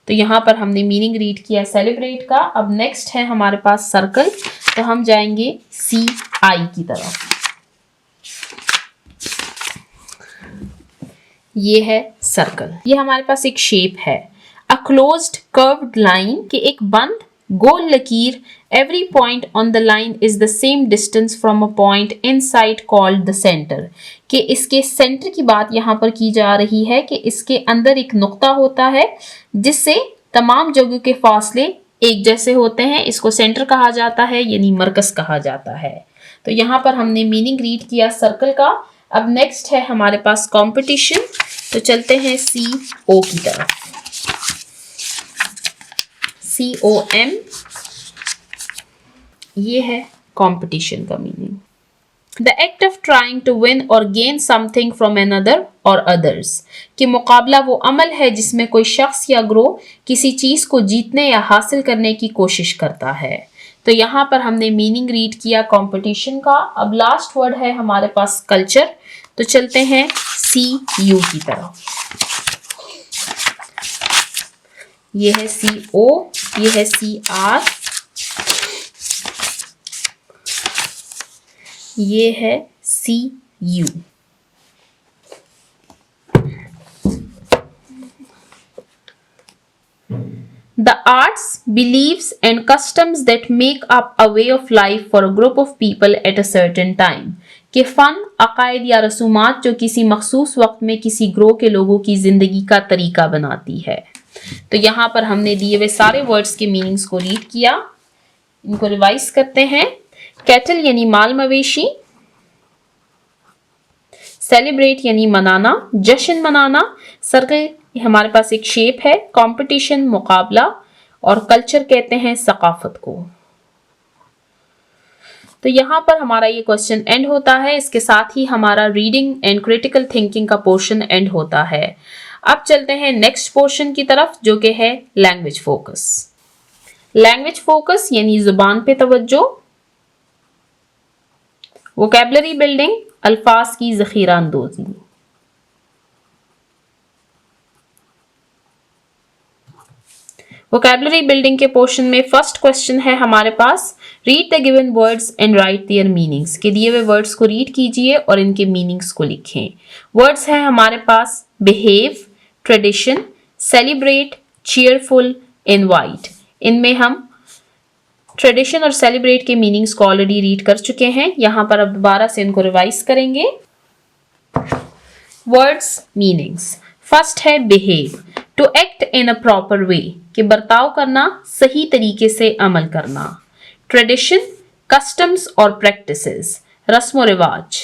तो यहाँ पर हमने मीनिंग रीड किया सेलिब्रेट का। अब नेक्स्ट है हमारे पास सर्कल। तो हम जाएंगे CI की तरफ। ये है सर्कल। ये हमारे पास एक शेप है, अ क्लोज्ड कर्व्ड लाइन, कि एक बंद गोल लकीर। Every point on the line is the same distance from a point inside called the centre, कि इसके सेंटर की बात यहाँ पर की जा रही है कि इसके अंदर एक नुक्ता होता है जिससे तमाम जगहों के फासले एक जैसे होते हैं। इसको सेंटर कहा जाता है, यानी मरकज कहा जाता है। तो यहाँ पर हमने मीनिंग रीड किया सर्कल का। अब नेक्स्ट है हमारे पास कंपटीशन। तो चलते हैं CO की तरफ। COM, ये है कंपटीशन का meaning. The act of trying to win or gain something from another or others कि मुकाबला वो अमल है जिसमें कोई शख्स या ग्रोह किसी चीज को जीतने या हासिल करने की कोशिश करता है। तो यहाँ पर हमने मीनिंग रीड किया कंपटीशन का। अब लास्ट वर्ड है हमारे पास कल्चर, तो चलते हैं CU की तरफ। ये है CO, ये है CR, ये है CU। The arts, beliefs and customs that make up a way of life for a group of people at a certain time कि फ़न, अकायद या रसूमात जो किसी मखसूस वक्त में किसी ग्रोह के लोगों की ज़िंदगी का तरीका बनाती है। तो यहाँ पर हमने दिए हुए सारे वर्ड्स के मीनिंग्स को रीड किया, इनको रिवाइज करते हैं। कैटल यानी माल मवेशी, सेलिब्रेट यानी मनाना, जश्न मनाना, सर्कल हमारे पास एक शेप है, कंपटीशन मुकाबला, और कल्चर कहते हैं सकाफत को। तो यहाँ पर हमारा ये क्वेश्चन एंड होता है। इसके साथ ही हमारा रीडिंग एंड क्रिटिकल थिंकिंग का पोर्शन एंड होता है। अब चलते हैं नेक्स्ट पोर्शन की तरफ जो कि है लैंग्वेज फोकस। लैंग्वेज फोकस यानी जुबान पे तवज्जो, वोकैबुलरी बिल्डिंग, अल्फाज की जखीरा अंदोजी। वोकैबुलरी बिल्डिंग के पोर्शन में फर्स्ट क्वेश्चन है हमारे पास, read the given words and write their meanings के दिए हुए वर्ड्स को रीड कीजिए और इनके मीनिंग्स को लिखें। वर्ड्स हैं हमारे पास behave, tradition, celebrate, cheerful, invite. इनमें हम ट्रेडिशन और सेलिब्रेट के मीनिंग्स को ऑलरेडी रीड कर चुके हैं, यहाँ पर अब दोबारा से इनको रिवाइज करेंगे। वर्ड्स मीनिंग्स, फर्स्ट है behave, to act in a proper way कि बर्ताव करना, सही तरीके से अमल करना। ट्रेडिशन, कस्टम्स और प्रैक्टिसेस, रस्म रिवाज।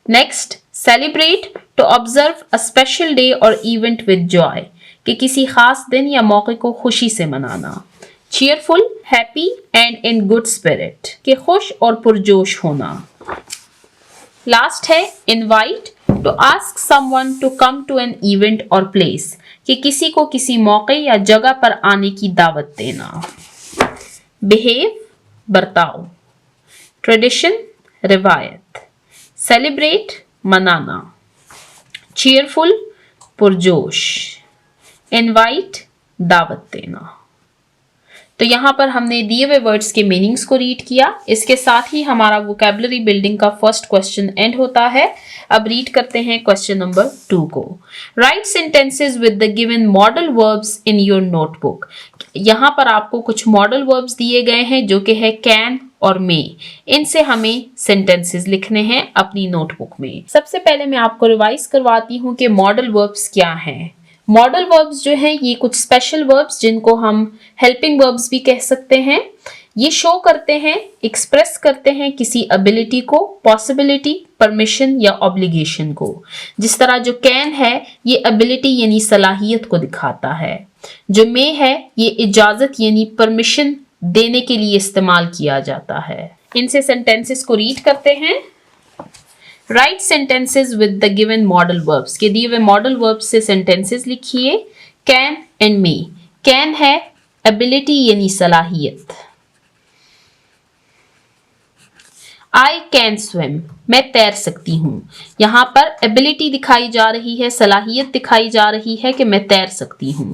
Next celebrate, to observe a special day और इवेंट विद जॉय कि किसी खास दिन या मौके को खुशी से मनाना। Cheerful, happy and in good spirit कि खुश और पुरजोश होना। लास्ट है invite, to ask someone to come to an event और प्लेस कि किसी को किसी मौके या जगह पर आने की दावत देना। बिहेव, बर्ताव, ट्रेडिशन, रिवायत, सेलिब्रेट, मनाना, चीयरफुल, पुरजोश, इनवाइट, दावत देना। तो यहाँ पर हमने दिए हुए वर्ड्स के मीनिंग्स को रीड किया। इसके साथ ही हमारा वोकैबुलरी बिल्डिंग का फर्स्ट क्वेश्चन एंड होता है। अब रीड करते हैं क्वेश्चन नंबर 2 को। Right sentences with the given modal verbs in your notebook. यहाँ पर आपको कुछ मॉडल वर्ब्स दिए गए हैं जो कि है कैन और मे। इनसे हमें सेंटेंसेस लिखने हैं अपनी नोटबुक में। सबसे पहले मैं आपको रिवाइज करवाती हूँ कि मॉडल वर्ब्स क्या हैं। मॉडल वर्ब्स जो हैं ये कुछ स्पेशल वर्ब्स जिनको हम हेल्पिंग वर्ब्स भी कह सकते हैं। ये शो करते हैं, एक्सप्रेस करते हैं किसी एबिलिटी को, पॉसिबिलिटी, परमिशन या ऑब्लिगेशन को। जिस तरह जो कैन है ये एबिलिटी यानी सलाहियत को दिखाता है। जो मे है ये इजाजत यानी परमिशन देने के लिए इस्तेमाल किया जाता है। इनसे सेंटेंसेस को रीड करते हैं। Right sentences with the given modal verbs के दिए हुए मॉडल वर्ब्स से सेंटेंसेस लिखिए। Can and may. कैन है एबिलिटी यानी सलाहियत। आई कैन स्विम, मैं तैर सकती हूँ। यहाँ पर एबिलिटी दिखाई जा रही है, सलाहियत दिखाई जा रही है कि मैं तैर सकती हूँ।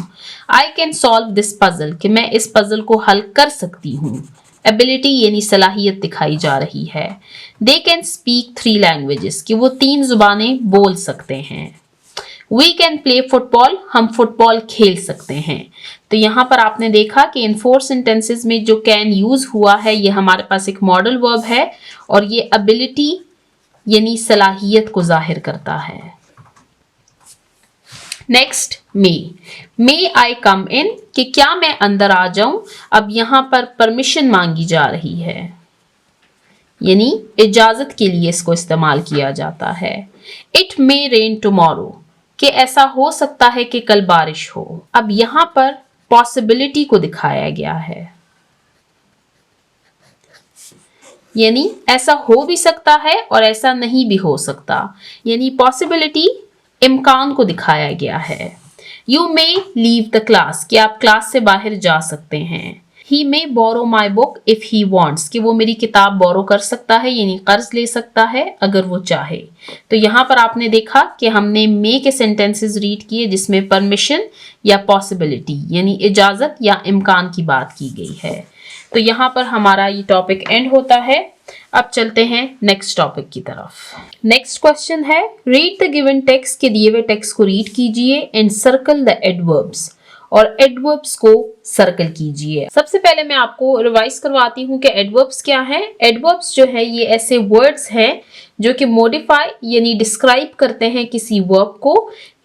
I can solve this puzzle कि मैं इस पजल को हल कर सकती हूँ। एबिलिटी यानी सलाहियत दिखाई जा रही है। दे कैन स्पीक 3 लैंग्वेजेस कि वो 3 जुबानें बोल सकते हैं। वी कैन प्ले फुटबॉल, हम फुटबॉल खेल सकते हैं। तो यहाँ पर आपने देखा कि इन 4 सेंटेंसेस में जो कैन यूज हुआ है ये हमारे पास एक मॉडल वर्ब है और ये एबिलिटी यानी सलाहियत को जाहिर करता है। नेक्स्ट मे आई कम इन कि क्या मैं अंदर आ जाऊं। अब यहां पर परमिशन मांगी जा रही है यानी इजाजत के लिए इसको इस्तेमाल किया जाता है। इट मे रेन टुमारो कि ऐसा हो सकता है कि कल बारिश हो। अब यहां पर पॉसिबिलिटी को दिखाया गया है। यानी ऐसा हो भी सकता है और ऐसा नहीं भी हो सकता, यानी पॉसिबिलिटी, इम्कान को दिखाया गया है। You may leave the class, कि आप क्लास से बाहर जा सकते हैं। He may borrow my book if he wants, कि वो मेरी किताब बोरो कर सकता है, यानी कर्ज ले सकता है अगर वो चाहे। तो यहाँ पर आपने देखा कि हमने मे के सेंटेंसेस रीड किए जिसमें परमिशन या पॉसिबिलिटी यानी इजाजत या इम्कान की बात की गई है। तो यहाँ पर हमारा ये टॉपिक एंड होता है। अब चलते हैं नेक्स्ट टॉपिक की तरफ। नेक्स्ट क्वेश्चन है, रीड द गिवन टेक्स्ट, के दिए हुए टेक्स्ट को रीड कीजिए एंड सर्कल द एडवर्ब्स, और एडवर्ब्स को सर्कल कीजिए। सबसे पहले मैं आपको रिवाइज करवाती हूँ कि एडवर्ब्स क्या है। एडवर्ब्स जो है ये ऐसे वर्ड्स हैं जो कि मॉडिफाई यानी डिस्क्राइब करते हैं किसी वर्ब को,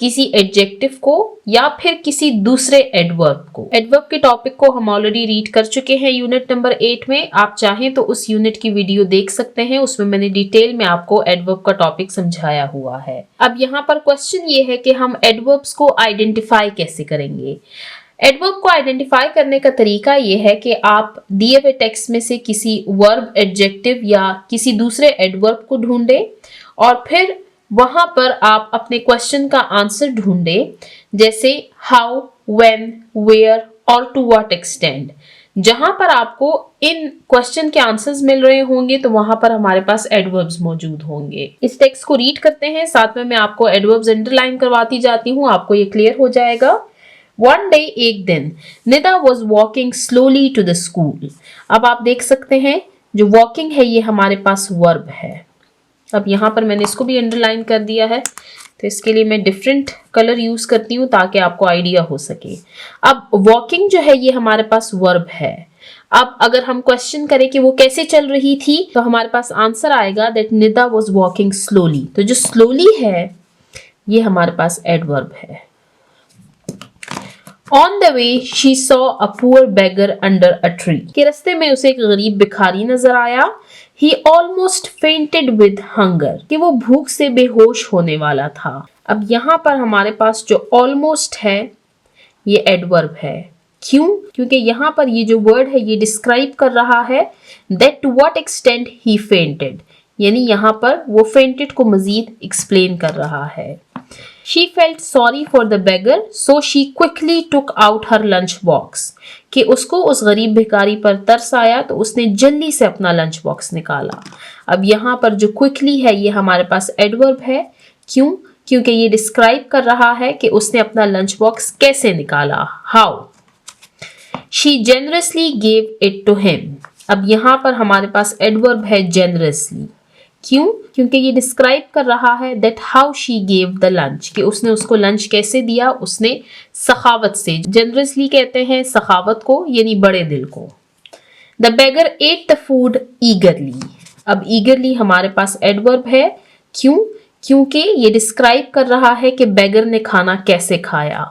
किसी एडजेक्टिव को या फिर किसी दूसरे एडवर्ब को। एडवर्ब के टॉपिक को हम ऑलरेडी रीड कर चुके हैं यूनिट नंबर 8 में। आप चाहें तो उस यूनिट की वीडियो देख सकते हैं, उसमें मैंने डिटेल में आपको एडवर्ब का टॉपिक समझाया हुआ है। अब यहाँ पर क्वेश्चन ये है कि हम एडवर्ब्स को आइडेंटिफाई कैसे करेंगे। एडवर्ब को आइडेंटिफाई करने का तरीका ये है कि आप दिए हुए टेक्स्ट में से किसी वर्ब, एडजेक्टिव या किसी दूसरे एडवर्ब को ढूंढें और फिर वहां पर आप अपने क्वेश्चन का आंसर ढूंढें, जैसे हाउ, व्हेन, वेयर और टू व्हाट एक्सटेंट। जहां पर आपको इन क्वेश्चन के आंसर्स मिल रहे होंगे तो वहां पर हमारे पास एडवर्ब्स मौजूद होंगे। इस टेक्स्ट को रीड करते हैं, साथ में मैं आपको एडवर्ब्स अंडरलाइन करवाती जाती हूँ, आपको ये क्लियर हो जाएगा। One day, एक दिन, Nida was walking slowly to the school। अब आप देख सकते हैं जो walking है ये हमारे पास वर्ब है। अब यहाँ पर मैंने इसको भी अंडरलाइन कर दिया है, तो इसके लिए मैं डिफरेंट कलर यूज करती हूँ ताकि आपको आइडिया हो सके। अब वॉकिंग जो है ये हमारे पास वर्ब है। अब अगर हम क्वेश्चन करें कि वो कैसे चल रही थी तो हमारे पास आंसर आएगा that Nida was walking slowly. तो जो स्लोली है ये हमारे पास एडवर्ब है। On the way, she saw a poor beggar under a tree। के रास्ते में उसे एक गरीब भिखारी नजर आया। He almost fainted with hunger। कि वो भूख से बेहोश होने वाला था। अब यहाँ पर हमारे पास जो almost है ये एडवर्ब है। क्यों? क्योंकि यहाँ पर ये जो वर्ड है ये डिस्क्राइब कर रहा है that to what extent he fainted, यानी यहाँ पर वो fainted को मजीद एक्सप्लेन कर रहा है। She felt sorry for the beggar, so she quickly took out her lunch box। कि उसको उस गरीब भिखारी पर तरस आया तो उसने जल्दी से अपना लंच बॉक्स निकाला। अब यहाँ पर जो क्विकली है ये हमारे पास एडवर्ब है। क्यों? क्योंकि ये डिस्क्राइब कर रहा है कि उसने अपना लंच बॉक्स कैसे निकाला, how. She generously gave it to him। अब यहाँ पर हमारे पास एडवर्ब है generously। क्यों? क्योंकि ये डिस्क्राइब कर रहा है that how she gave the lunch, कि उसने उसको लंच कैसे दिया, उसने सखावत से। जनरसली कहते हैं सखावत को यानी बड़े दिल को। The beggar at the food ईगरली। अब ईगरली हमारे पास एडवर्ब है। क्यों? क्योंकि ये डिस्क्राइब कर रहा है कि बेगर ने खाना कैसे खाया।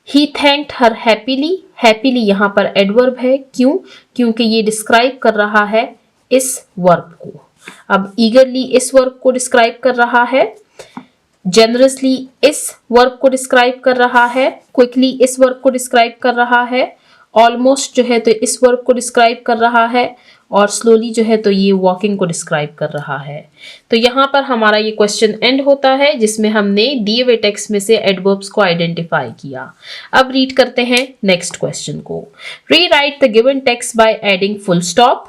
He thanked her happily. Happily यहाँ पर एडवर्ब है। क्यों? क्योंकि ये डिस्क्राइब कर रहा है इस वर्ब को। अब ईगरली इस वर्ब को डिस्क्राइब कर रहा है, जनरसली इस वर्ब को डिस्क्राइब कर रहा है, क्विकली इस वर्ब को डिस्क्राइब कर रहा है, ऑलमोस्ट जो है तो इस वर्ब को डिस्क्राइब कर रहा है और स्लोली जो है तो ये वॉकिंग को डिस्क्राइब कर रहा है। तो यहाँ पर हमारा ये क्वेश्चन एंड होता है जिसमें हमने दिए हुए टेक्स्ट में से एडवर्ब्स को आइडेंटिफाई किया। अब रीड करते हैं नेक्स्ट क्वेश्चन को। Rewrite the given text by adding full stop,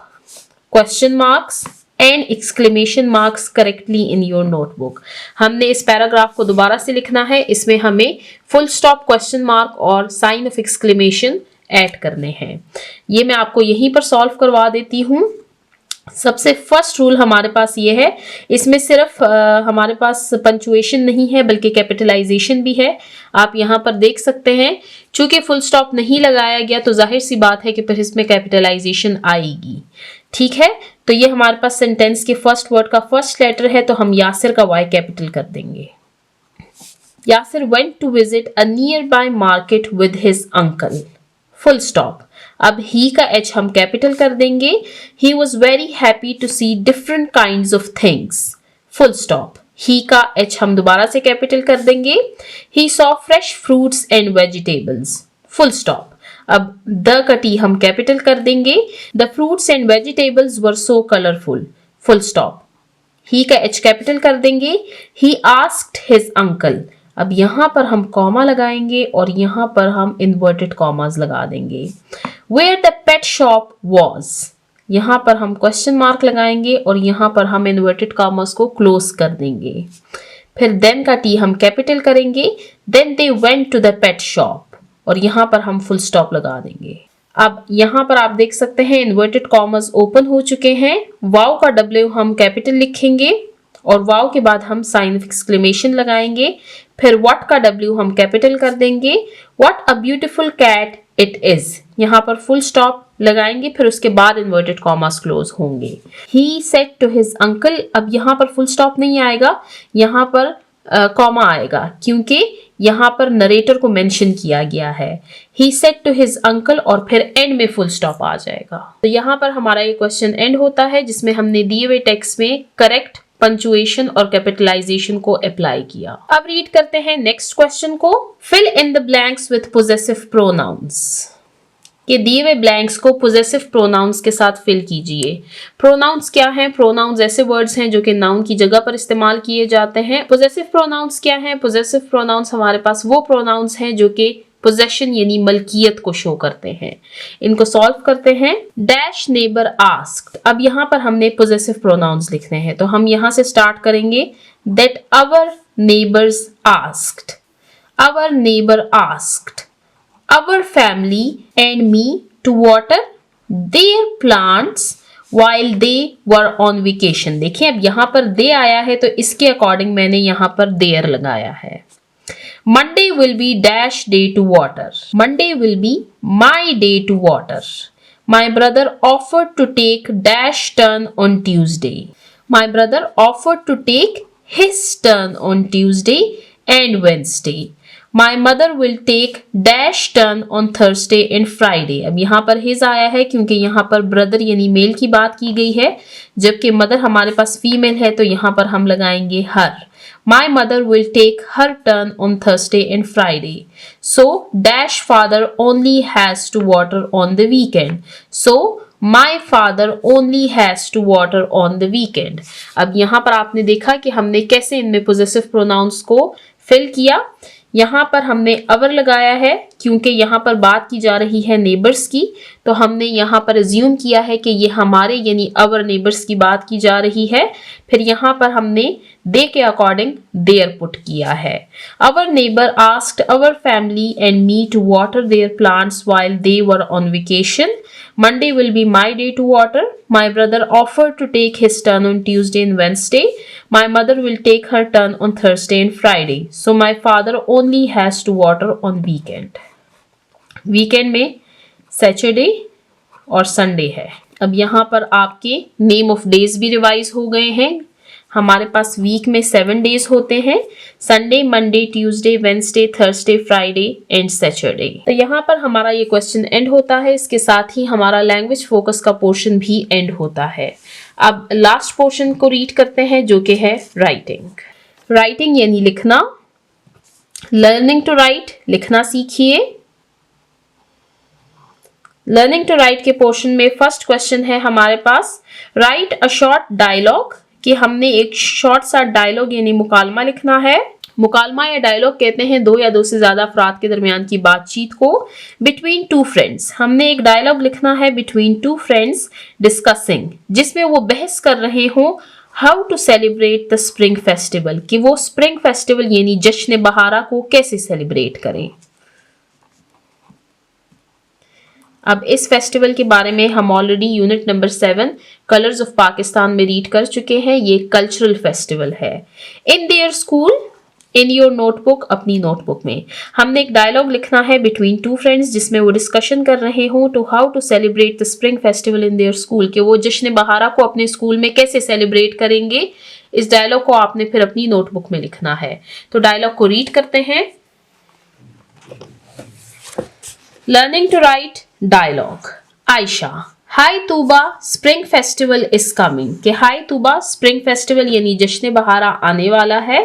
question marks and exclamation marks correctly in your notebook. हमने इस पैराग्राफ को दोबारा से लिखना है। इसमें हमें फुल स्टॉप, क्वेश्चन मार्क और साइन ऑफ एक्सक्लेमेशन ऐड करने हैं। ये मैं आपको यहीं पर सॉल्व करवा देती हूँ। सबसे फर्स्ट रूल हमारे पास ये है, इसमें सिर्फ हमारे पास पंचुएशन नहीं है बल्कि कैपिटलाइजेशन भी है। आप यहाँ पर देख सकते हैं, चूंकि फुल स्टॉप नहीं लगाया गया तो जाहिर सी बात है कि फिर इसमें कैपिटलाइजेशन आएगी। ठीक है, तो ये हमारे पास सेंटेंस के फर्स्ट वर्ड का फर्स्ट लेटर है तो हम यासिर का वाई कैपिटल कर देंगे। Yasir went to visit a nearby market with his uncle, full stop. अब ही का एच हम कैपिटल कर देंगे। He was very happy to see different kind of things, full stop. He का एच हम दोबारा से कैपिटल कर देंगे। He saw fresh fruits and vegetables, full stop. अब द का टी हम कैपिटल कर देंगे। The fruits and vegetables were so colourful, full stop. He का एच कैपिटल कर देंगे। ही आस्क्ड हिज अंकल, अब यहां पर हम कॉमा लगाएंगे और यहां पर हम इन्वर्टेड कॉमास लगा देंगे। Where the pet shop was, यहां पर हम क्वेश्चन मार्क लगाएंगे और यहां पर हम इन्वर्टेड कॉमास को क्लोज कर देंगे। फिर देन का टी हम कैपिटल करेंगे। Then they went to the pet shop और यहां पर हम फुल स्टॉप लगा देंगे। अब यहां पर आप देख सकते हैं इन्वर्टेड कॉमास ओपन हो चुके हैं। वाव का डब्ल्यू हम कैपिटल लिखेंगे और वाव के बाद हम साइन ऑफ एक्सक्लेमेशन लगाएंगे। फिर व्हाट का डब्ल्यू हम कैपिटल कर देंगे। What a beautiful cat it is, यहां पर फुल स्टॉप लगाएंगे, फिर उसके बाद इन्वर्टेड कॉमास क्लोज होंगे। He said to his uncle, अब यहां पर फुल स्टॉप नहीं आएगा, यहां पर कॉमा आएगा क्योंकि यहां पर नरेटर को मेंशन किया गया है। He said to his uncle और फिर एंड में फुल स्टॉप आ जाएगा। तो यहां पर हमारा ये क्वेश्चन एंड होता है जिसमें हमने दिए हुए टेक्स्ट में करेक्ट पंचुएशन और कैपिटलाइजेशन को अप्लाई किया। अब रीड करते हैं नेक्स्ट क्वेश्चन को। Fill in the blanks with possessive pronouns, के दिए हुए ब्लैंक्स को पोजेसिव प्रोनाउंस के साथ फिल कीजिए। प्रोनाउंस क्या हैं? प्रोनाउंस ऐसे वर्ड्स हैं जो कि नाउन की जगह पर इस्तेमाल किए जाते हैं। पोजेसिव प्रोनाउंस क्या हैं? पोजेसिव प्रोनाउंस हमारे पास वो प्रोनाउंस हैं जो कि पोजेशन यानी मलकियत को शो करते हैं। इनको सॉल्व करते हैं। डैश नेबर आस्क्ड, अब यहाँ पर हमने पोजेसिव प्रोनाउंस लिखने हैं तो हम यहाँ से स्टार्ट करेंगे। That our neighbours asked, our neighbour asked our family and me to water their plants while they were on vacation। देखिए अब यहाँ पर they आया है तो इसके अकॉर्डिंग मैंने यहाँ पर their लगाया है। Monday will be dash day to water, Monday will be my day to water, my brother offered to take dash turn on Tuesday, my brother offered to take his turn on Tuesday and Wednesday, My mother will take dash turn on Thursday and Friday। अब यहाँ पर his आया है क्योंकि यहाँ पर brother यानी mail की बात की गई है, जबकि mother हमारे पास फीमेल है तो यहाँ पर हम लगाएंगे her। My mother will take her turn on Thursday and Friday। So dash father only has to water on the weekend। So my father only has to water on the weekend। अब यहाँ पर आपने देखा कि हमने कैसे इनमें possessive pronouns को फिल किया। यहाँ पर हमने अवर लगाया है क्योंकि यहाँ पर बात की जा रही है नेबर्स की, तो हमने यहाँ पर अज्यूम किया है कि ये हमारे यानी अवर नेबर्स की बात की जा रही है। फिर यहाँ पर हमने दे के अकॉर्डिंग देयर पुट किया है। Our neighbour asked our family and me to water their plants while they were on vacation. Monday will be my day to water. My brother offered to take his turn on Tuesday and Wednesday. My mother will take her turn on Thursday and Friday. So my father only has to water on weekend। Weekend में Saturday और Sunday है। अब यहाँ पर आपके name of days भी revise हो गए हैं। हमारे पास वीक में 7 डेज होते हैं, Sunday, Monday, Tuesday, Wednesday, Thursday, Friday and Saturday. तो यहाँ पर हमारा ये क्वेश्चन एंड होता है। इसके साथ ही हमारा लैंग्वेज फोकस का पोर्शन भी एंड होता है। अब लास्ट पोर्शन को रीड करते हैं जो कि है राइटिंग। राइटिंग यानी लिखना। लर्निंग टू राइट, लिखना सीखिए। लर्निंग टू राइट के पोर्शन में फर्स्ट क्वेश्चन है हमारे पास राइट अ शॉर्ट डायलॉग, कि हमने एक शॉर्ट सा डायलॉग यानी मुकालमा लिखना है। मुकालमा या डायलॉग कहते हैं दो या दो से ज्यादा अफराद के दरमियान की बातचीत को। बिटवीन टू फ्रेंड्स, हमने एक डायलॉग लिखना है बिटवीन टू फ्रेंड्स डिस्कसिंग, जिसमें वो बहस कर रहे हों how to celebrate the spring festival, कि वो स्प्रिंग फेस्टिवल यानी जश्न बहारा को कैसे सेलिब्रेट करें। अब इस फेस्टिवल के बारे में हम already unit number 7 colours of Pakistan में रीड कर चुके हैं। ये कल्चरल फेस्टिवल है। इन their school, in your notebook, अपनी नोटबुक में हमने एक डायलॉग लिखना है बिटवीन टू फ्रेंड्स जिसमें वो डिस्कशन कर रहे हों to how to celebrate the spring festival in their school, कि वो जश्न बहारा को अपने स्कूल में कैसे सेलिब्रेट करेंगे। इस डायलॉग को आपने फिर अपनी नोटबुक में लिखना है। तो डायलॉग को रीड करते हैं। Learning to write dialogue. Aisha, hi Tuba spring festival is coming, कि हाई तूबा स्प्रिंग फेस्टिवल यानी जश्न बहारा आने वाला है।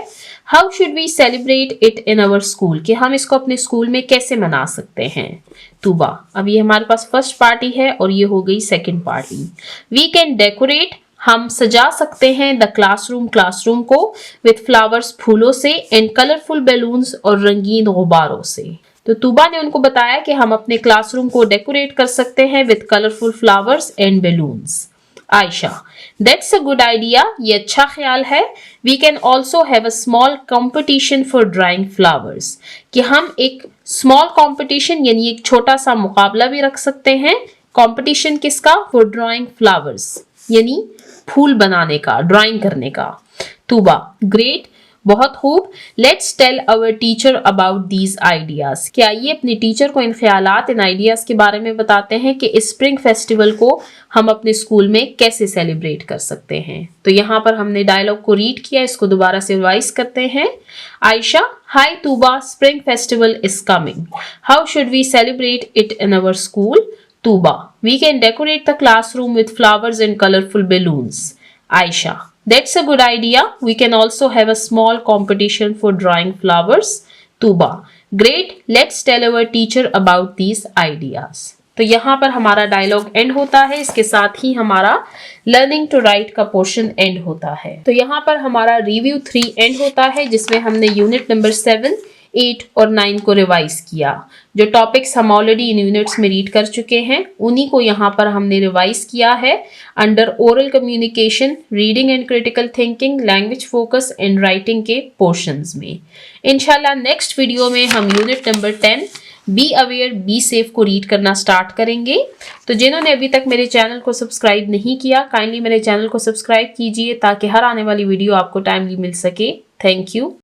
How should we celebrate it in our school, कि हम इसको अपने स्कूल में कैसे मना सकते हैं। तूबा, अब ये हमारे पास फर्स्ट पार्टी है और ये हो गई second party. We can decorate, हम सजा सकते हैं द क्लासरूम को विथ फ्लावर्स, फूलों से, एंड कलरफुल बैलून्स, और रंगीन गुब्बारों से। तो तूबा ने उनको बताया कि हम अपने क्लासरूम को डेकोरेट कर सकते हैं with colourful flowers and balloons. Aisha, that's a good idea, ये अच्छा ख्याल है। We can also have a small competition for drawing flowers, कि हम एक स्मॉल कॉम्पिटिशन यानी एक छोटा सा मुकाबला भी रख सकते हैं। कॉम्पिटिशन किसका? फॉर ड्राइंग फ्लावर्स, यानी फूल बनाने का, ड्राइंग करने का। तूबा, ग्रेट, बहुत खूब। Let's tell our teacher about these ideas, क्या ये अपने टीचर को इन ख्यालात, इन आइडियाज के बारे में बताते हैं कि इस स्प्रिंग फेस्टिवल को हम अपने स्कूल में कैसे सेलिब्रेट कर सकते हैं। तो यहाँ पर हमने डायलॉग को रीड किया, इसको दोबारा से रिवाइज करते हैं। Aisha, hi Tuba, spring festival is coming, how should we celebrate it in our school. Tuba, we can decorate the classroom with flowers and colorful balloons. Aisha, that's a good idea. We can also have a small competition for drawing flowers. Tuba, great. Let's tell our teacher about these ideas. तो यहाँ पर हमारा dialogue and होता है, इसके साथ ही हमारा लर्निंग टू राइट का पोर्शन एंड होता है। तो यहाँ पर हमारा रिव्यू 3 एंड होता है, जिसमें हमने यूनिट नंबर 7, 8 और 9 को रिवाइज किया। जो टॉपिक्स हम ऑलरेडी इन यूनिट्स में रीड कर चुके हैं उन्हीं को यहाँ पर हमने रिवाइज किया है under oral communication, reading and critical thinking, language focus and writing के पोर्शंस में। इंशाल्लाह नेक्स्ट वीडियो में हम unit number 10 be aware be safe को रीड करना स्टार्ट करेंगे। तो जिन्होंने अभी तक मेरे चैनल को सब्सक्राइब नहीं किया, काइंडली मेरे चैनल को सब्सक्राइब कीजिए ताकि हर आने वाली वीडियो आपको टाइमली मिल सके। Thank you.